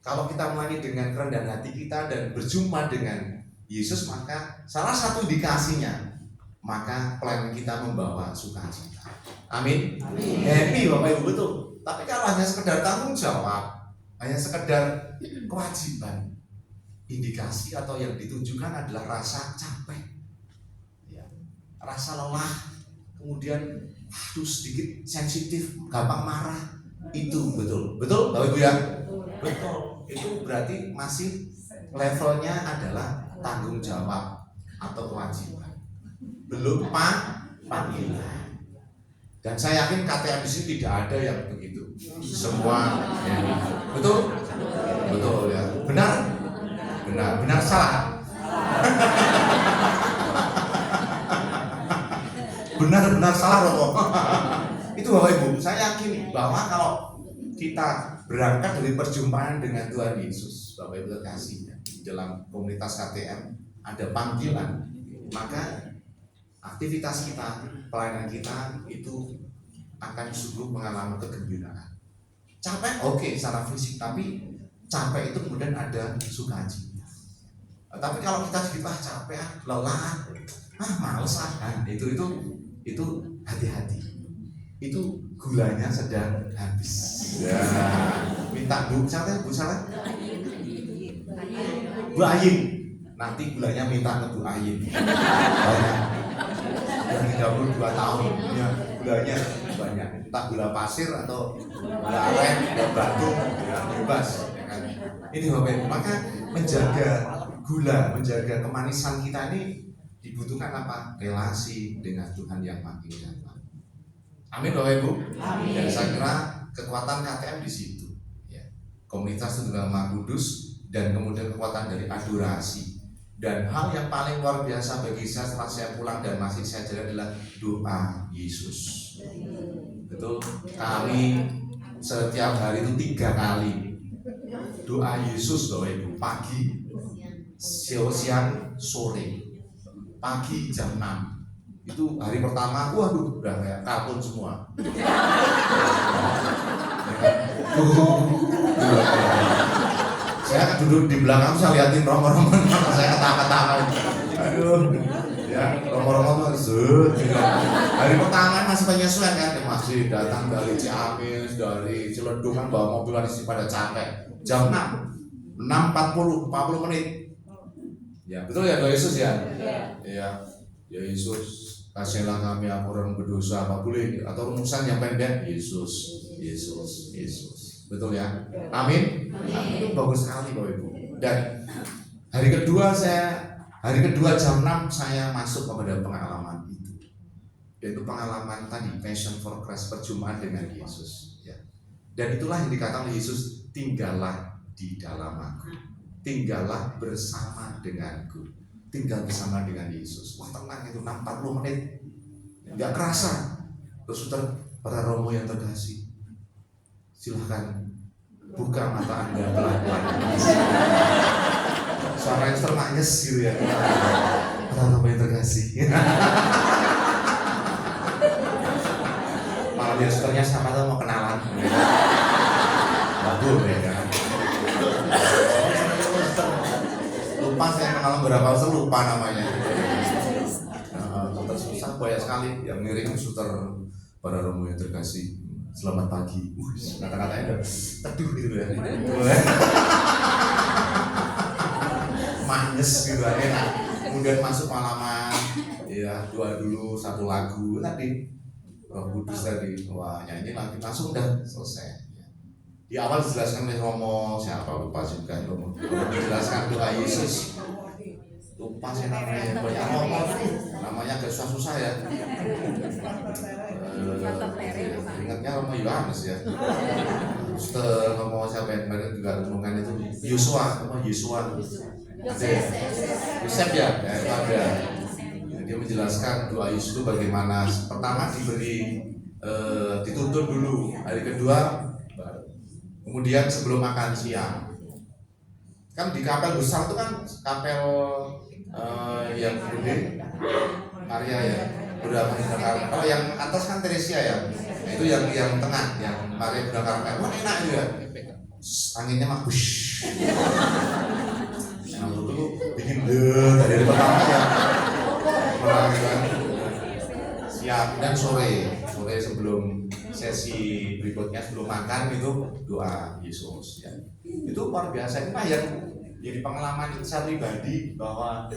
Kalau kita melayani dengan kerendahan hati kita dan berjumpa dengan Yesus, maka salah satu indikasinya, maka pelayanan kita membawa sukacita. Amin. Amin. Happy Bapak Ibu, betul. Tapi kalau hanya sekedar tanggung jawab, hanya sekedar kewajiban, indikasi atau yang ditunjukkan adalah rasa capek, ya, rasa lelah, kemudian sedikit sensitif, gampang marah. Itu betul Bapak Ibu ya? Betul. Itu berarti masih levelnya adalah tanggung jawab atau kewajiban, belum panggilan. Dan saya yakin KTM di sini tidak ada yang begitu. Semua ya. Betul ya. Benar salah. benar salah Romo. Itu Bapak Ibu, saya yakin bahwa kalau kita berangkat dari perjumpaan dengan Tuhan Yesus, Bapak Ibu terkasih, di dalam komunitas KTM ada panggilan, maka aktivitas kita, pelayanan kita itu akan sungguh mengalami kegembiraan. Capek oke, secara fisik, tapi capek itu kemudian ada sukacita. Tapi kalau kita sedikit capek, lelah, males itu hati-hati. Itu gulanya sedang habis. Ya, minta Bu salah? Bu Ayin. Nanti gulanya minta ke Bu Ayin. Banyak. 32 tahun punya gulanya banyak. Entah gula pasir atau gula aren, gula batu, ya, bebas. Ya kan? Ini Bapak Ibu, maka menjaga gula, menjaga kemanisan kita ini dibutuhkan apa? Relasi dengan Tuhan yang makin nyata. Amin Bapak Ibu. Amin. Dan saya kira kekuatan KTM di situ. Ya. Komunitas itu dalam Maha Kudus dan kemudian kekuatan dari adorasi. Dan hal yang paling luar biasa bagi saya setelah saya pulang dan masih saya jalani adalah doa Yesus. Betul. Kami setiap hari itu 3 kali doa Yesus Bapak Ibu. Pagi, siang, sore. Pagi jam 6. Itu hari pertama, waduh, udah kayak kartun semua. Saya duduk di belakang, saya liatin romo-romo, saya ketawa-ketawa. Aduh, ya, romo-romo tuh hari pertama masih penyesuaian kan, masih datang dari Ciamis, dari Ciledug kan bawa mobil isi pada capek. Jam 6.40 menit. Ya, betul ya Tuhan Yesus ya? Iya. Ya Yesus, kasihlah kami yang orang berdosa, apa boleh? Atau rumusan yang pendek, Yesus. Betul ya? Amin. Itu bagus sekali Bapak Ibu. Dan hari kedua jam 6 saya masuk kepada pengalaman itu. yaitu pengalaman tadi, passion for Christ, perjumpaan dengan Yesus. Ya. Dan itulah yang dikatakan oleh Yesus, tinggallah di dalam aku, tinggallah bersama denganku, tinggal bersama dengan Yesus. Wah tenang itu 40 menit, nggak kerasa. Terus para Romo yang terkasih, silahkan buka mata Anda pelan-pelan. Suara yang termaknyes gitu ya. Para Romo yang terkasih. Malah dia susternya sama tuh mau kenalan. Bagus ya kan. Lupa saya kenalan berapa suster, lupa namanya. Suster susah banyak sekali. Yang miring suster para Romo yang terkasih. Selamat pagi. Kata-katanya udah teduh gitu ya. Manis gitu kan enak. Kemudian masuk malaman, ya doa dulu satu lagu tadi. Roh Kudus tadi, wah nyanyi lagi langsung udah selesai. Di awal dijelaskan oleh Romo, siapa lupa juga Romo dijelaskan doa Yesus. Lupa saya namanya, banyak ngomong, namanya agak susah-susah ya. Ingatnya Romo Yohanes ya. Terus Romo siapa yang kemarin juga renungan itu Yosua, Romo Yosua. Yosef ya, itu ada. Dia menjelaskan doa Yesus itu bagaimana. Pertama diberi dituntun dulu, hari kedua kemudian sebelum makan siang. Kan di kapel besar itu kan kapel yang gede Maria ya, Bunda Karmel. Kalau yang atas kan Teresia ya, nah, itu yang tengah, yang Maria Bunda Karmel. Wah enak itu ya, anginnya mah bush. Nah itu bikin dari pertama ya. Siap dan sore sebelum sesi berikutnya, sebelum makan itu doa Yesus ya. Itu luar biasa. Inilah yang jadi pengalaman saya pribadi bahwa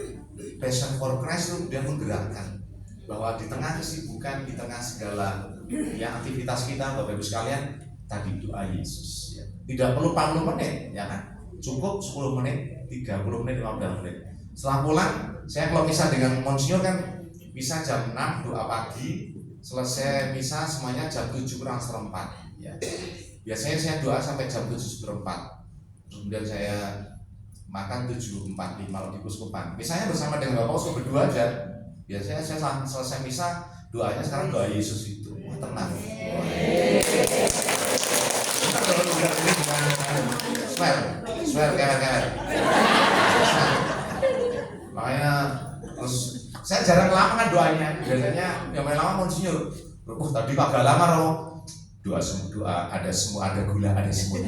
passion for Christ itu dia menggerakkan, bahwa di tengah kesibukan, di tengah segala ya aktivitas kita Bapak Ibu sekalian, tadi doa Yesus ya. Tidak perlu 40 menit ya kan, cukup 10 menit, 30 menit, 15 menit. Setelah pulang, saya kalau misah dengan Monsinyur kan misah jam 6 doa pagi, selesai misah semuanya jam 7 kurang seperempat ya. Biasanya saya doa sampai jam 7 seperempat. Kemudian saya makan 7.45 di Kuskupan. Misalnya bersama dengan Bapak Uskup berdua aja. Biasanya saya selesai misah, doanya sekarang doa Yesus itu. Wah, tenang. Swear, kewer. Makanya terus saya jarang lama kan doanya. Biasanya yang main lama Monsinyur. Tadi kagak lama Romo. Doa ada gula, ada semut.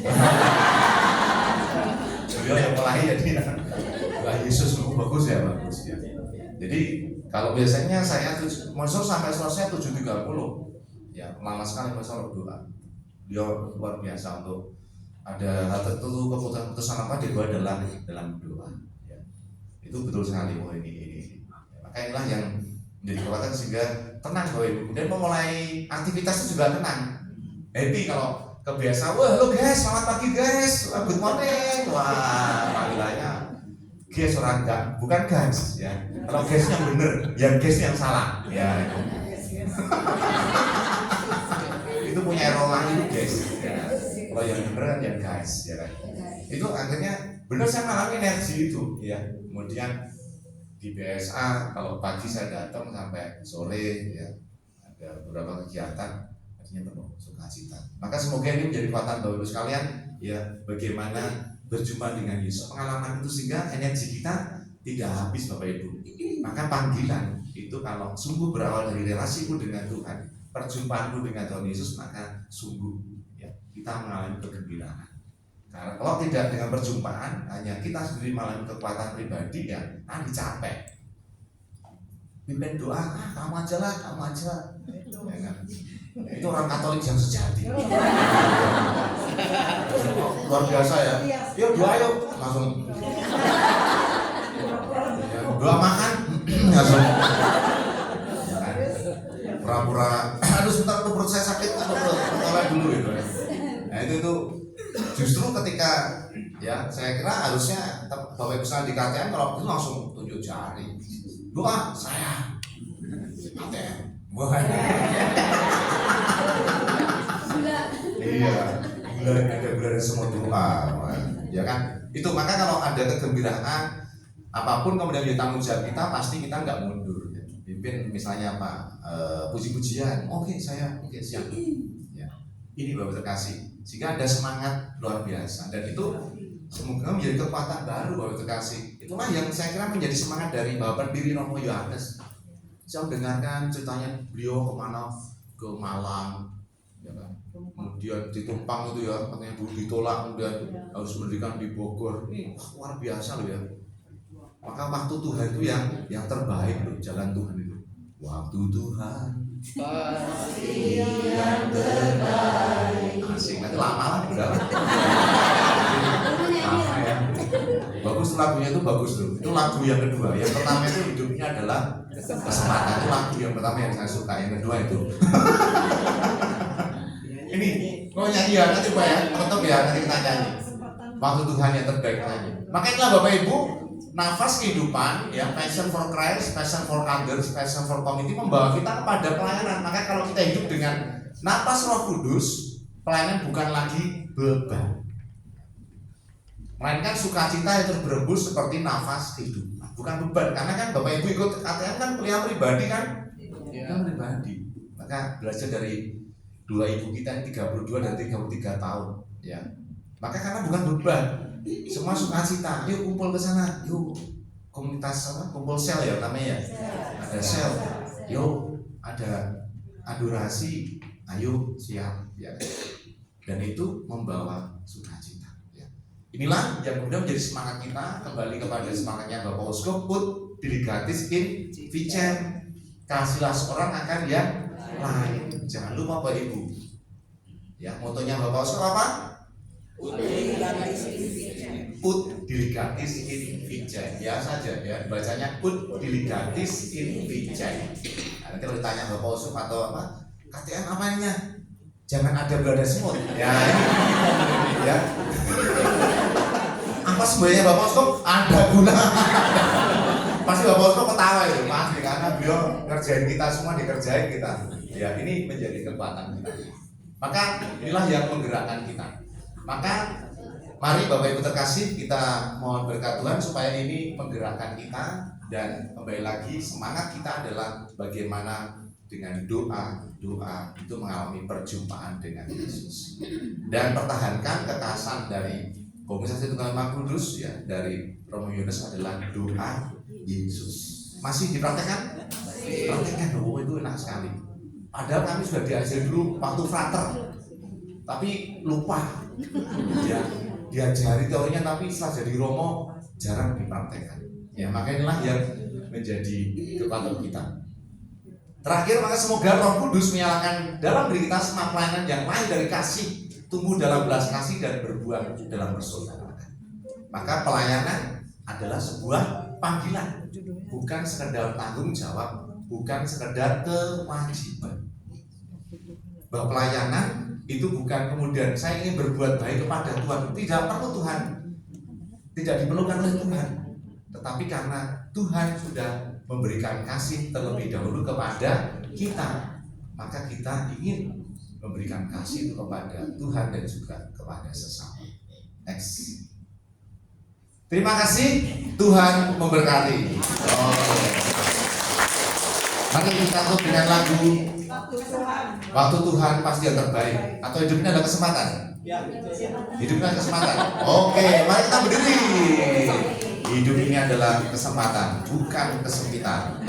Beliau yang mulai jadi doa Yesus bagus ya. Jadi kalau biasanya saya Monsinyur sampai selesai 7.30 ya, lama sekali Monsinyur berdoa. Beliau luar biasa untuk ada hal tertentu, keputusan apa dibuat dalam doa ya. Itu betul sekali. Oh ini maka inilah yang menjadi kekuatan sehingga tenang Bapak Ibu. Kemudian memulai aktivitas juga tenang, happy. Kalau kebiasaan, wah halo guys, selamat pagi guys, good morning, wah panggilannya guys, orang enggak, bukan guys ya. Kalau guys yang bener, yang guys yang salah ya. Itu punya rola itu guys ya. Kalau yang beneran yang guys ya kan. Itu akhirnya bener saya mengalami energi itu ya. Kemudian di BSA kalau pagi saya datang sampai sore ya, ada beberapa kegiatan artinya penuh sukacita. Maka semoga ini menjadi kekuatan Bapak Ibu sekalian ya, bagaimana berjumpa dengan Yesus, pengalaman itu sehingga energi kita tidak habis Bapak Ibu. Maka panggilan itu kalau sungguh berawal dari relasiku dengan Tuhan, perjumpaanku dengan Tuhan Yesus, maka sungguh ya kita mengalami kegembiraan. Karena kalau tidak dengan perjumpaan, hanya kita sendiri mengalami kekuatan pribadi ya, nanti capek. Pimpin doa, kamu aja lah. Ya kan? Itu orang Katolik yang sejati. Luar biasa ya. Yuk doa yuk, langsung. Doa makan, langsung. Ya kan? Pura-pura, aduh sebentar perut saya sakit, tolong dulu gitu. Nah itu justru ketika ya saya kira harusnya Bapak Ibu sekalian di KTM kalau itu langsung tunjuk jari. Doa saya KTM Wah. Iya, ada gula dan semua doa, ya kan? Itu maka kalau ada kegembiraan, apapun kemudian menjadi tanggung jawab kita, pasti kita nggak mundur. Ya. Pimpin misalnya apa, puji-pujian, oke saya, oke siap. Ya. Ini Bapak terkasih, sehingga ada semangat luar biasa dan itu semoga menjadi kekuatan baru Bapak terkasih. Itulah yang saya kira menjadi semangat dari Bapak Pendiri Romo Yohanes. Saya dengarkan ceritanya beliau kemana, ke Malang, ya kan? Kemudian ditumpang itu ya, katanya ditolak, kemudian harus mendirikan di Bogor. Ini luar biasa loh ya. Maka waktu Tuhan itu yang terbaik loh, jalan Tuhan itu. Waktu Tuhan pasti yang terbaik. Asik, nanti lama lah berapa? Bagus tuh lagunya itu bagus tuh. Itu lagu yang kedua. Yang pertama itu hidupnya adalah kesempatan. Itu lagu yang pertama yang saya suka. Yang kedua itu. Ini, mau nyanyi ya nanti Pak ya, tetap ya nanti kita nyanyi. Waktu Tuhan yang terbaik nyanyi. Makanya Bapak Ibu, nafas kehidupan, ya passion for Christ, passion for others, passion for community membawa kita kepada pelayanan. Maka kalau kita hidup dengan nafas Roh Kudus, pelayanan bukan lagi beban, melainkan sukacita yang terberembus seperti nafas kehidupan, bukan beban. Karena kan Bapak Ibu ikut ATM kan kuliah pribadi kan, kuliah pribadi. Maka belajar dari dua ibu kita yang 32 dan 33 tahun, ya. Maka karena bukan beban, semua sukacita. Yuk kumpul ke sana, yuk komunitas apa? Kumpul sel ya namanya ya. Ada sel, yuk ada adorasi, ayo siap, ya. Dan itu membawa sukacita. Ya. Inilah yang kemudian menjadi semangat kita kembali kepada semangatnya Bapak Uskup, ut diligatis in vicem, kasihlah seorang akan yang lain. Jangan lupa Bapak Ibu. Ya, motonya Bapak Uskup apa? Ut diligatis in vicem. Ya saja ya, bacanya ut diligatis in vicem. Nah, nanti kalau ditanya Bapak Uskup atau apa? KTM apanya? Jangan ada belada semut. Ya, ini. Ya. Apa sebenarnya Bapak Uskup? Ada guna. Pasti Bapak Uskup ketawa itu, pasti karena beliau ngerjain kita semua, dikerjain kita. Ya, ini menjadi kekuatan kita. Maka inilah yang menggerakkan kita. Maka mari Bapak Ibu terkasih, kita mohon berkat Tuhan supaya ini menggerakkan kita. Dan kembali lagi semangat kita adalah bagaimana dengan doa itu mengalami perjumpaan dengan Yesus. Dan pertahankan kekhasan dari Komunitas Tunggal Maha Kudus ya, dari Romo Yohanes adalah doa Yesus. Masih dipraktekkan? Praktekkan, oh itu enak sekali. Padahal kami sudah diajari dulu waktu frater, tapi lupa. Ya, diajari teorinya tapi setelah jadi Romo jarang dipraktekkan. Ya, makanya inilah yang menjadi kekuatan kita. Terakhir, maka semoga Roh Kudus menyalakan dalam diri kita semangat pelayanan yang lahir dari kasih, tumbuh dalam belas kasih dan berbuah dalam persaudaraan. Maka pelayanan adalah sebuah panggilan, bukan sekedar tanggung jawab, bukan sekedar kewajiban. Bahwa pelayanan itu bukan kemudian saya ingin berbuat baik kepada Tuhan, tidak perlu Tuhan, tidak diperlukan oleh Tuhan, tetapi karena Tuhan sudah memberikan kasih terlebih dahulu kepada kita, maka kita ingin memberikan kasih itu kepada Tuhan dan juga kepada sesama. Next. Terima kasih, Tuhan memberkati. Mari kita tutup dengan lagu Waktu Tuhan pasti yang terbaik. Atau hidup ini adalah kesempatan. Hidup ini adalah kesempatan. Oke, mari kita berdiri. Hidup ini adalah kesempatan, bukan kesempitan.